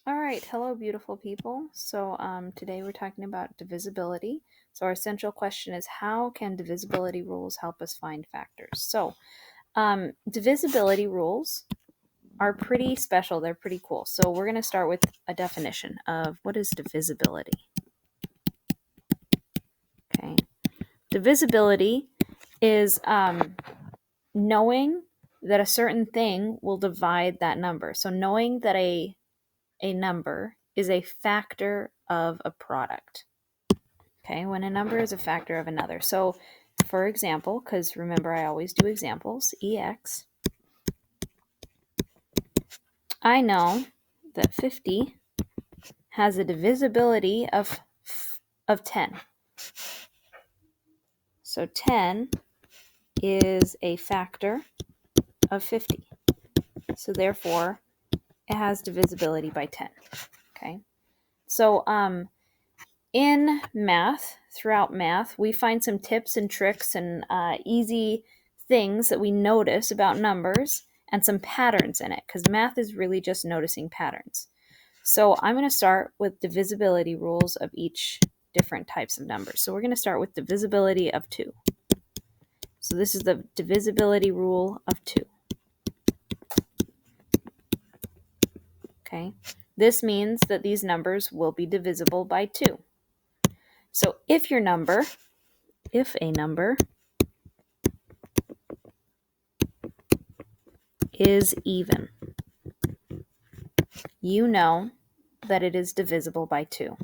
All right, hello, beautiful people. So today we're talking about divisibility. So our essential question is, how can divisibility rules help us find factors? So divisibility rules are pretty special. They're pretty cool. So we're going to start with a definition of what is divisibility. Okay, divisibility is knowing that a certain thing will divide that number. So knowing that a number is a factor of a product. Okay, when a number is a factor of another. So, for example, because remember I always do examples, EX, I know that 50 has a divisibility of 10. So 10 is a factor of 50. So therefore, it has divisibility by 10. Okay, so in math, throughout math, we find some tips and tricks and easy things that we notice about numbers and some patterns in it, because math is really just noticing patterns. So I'm going to start with divisibility rules of each different types of numbers. So we're going to start with divisibility of 2. So this is the divisibility rule of 2. Okay, this means that these numbers will be divisible by 2. So if a number is even, you know that it is divisible by 2.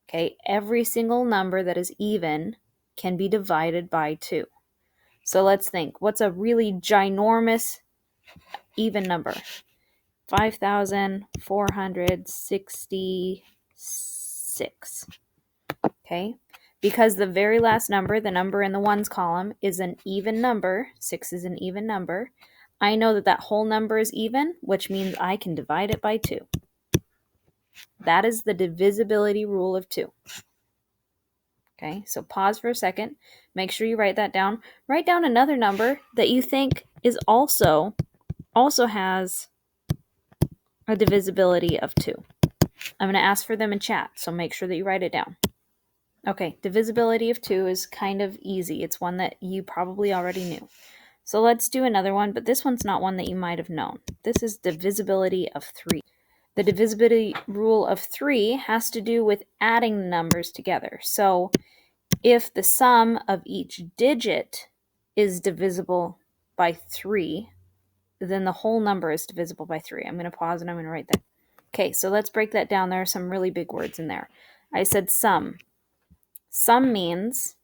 Okay, every single number that is even can be divided by 2. So let's think, what's a really ginormous even number? 5,466. Okay, because the very last number, the number in the ones column, is an even number, 6 is an even number, I know that that whole number is even, which means I can divide it by 2. That is the divisibility rule of 2. Okay, so pause for a second. Make sure you write that down. Write down another number that you think is also has a divisibility of 2. I'm going to ask for them in chat, so make sure that you write it down. Okay, divisibility of 2 is kind of easy. It's one that you probably already knew. So let's do another one, but this one's not one that you might have known. This is divisibility of 3. The divisibility rule of 3 has to do with adding the numbers together. So if the sum of each digit is divisible by 3, then the whole number is divisible by 3. I'm going to pause and I'm going to write that. Okay, so let's break that down. There are some really big words in there. I said sum. Sum means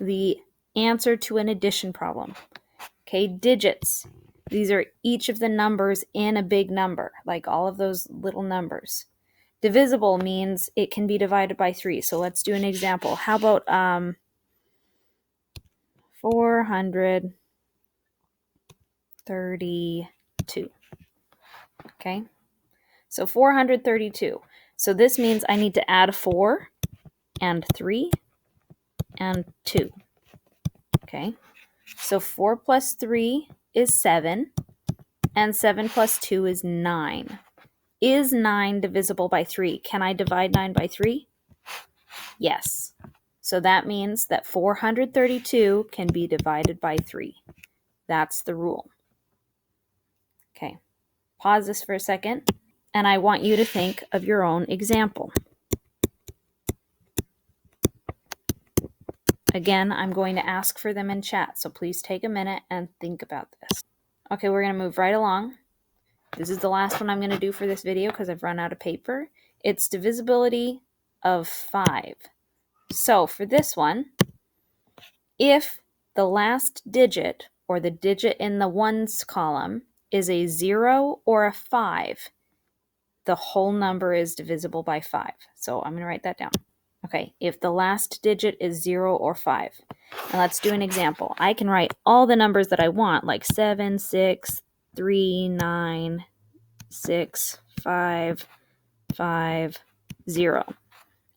the answer to an addition problem. Okay, digits. These are each of the numbers in a big number, like all of those little numbers. Divisible means it can be divided by 3. So let's do an example. How about 432. Okay, so 432. So this means I need to add 4 and 3 and 2. Okay, so 4 plus 3 is 7, and 7 plus 2 is 9. Is 9 divisible by 3? Can I divide 9 by 3? Yes. So that means that 432 can be divided by 3. That's the rule. Okay, pause this for a second, and I want you to think of your own example. Again, I'm going to ask for them in chat, so please take a minute and think about this. Okay, we're going to move right along. This is the last one I'm going to do for this video because I've run out of paper. It's divisibility of 5. So for this one, if the last digit, or the digit in the ones column, is a 0 or a 5, the whole number is divisible by 5. So I'm going to write that down. Okay, if the last digit is 0 or 5. And let's do an example. I can write all the numbers that I want, like 7, 6, 3, 9, 6, 5, 5, 0.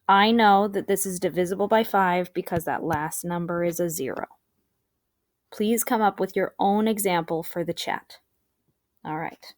I know that this is divisible by 5 because that last number is a 0. Please come up with your own example for the chat. All right.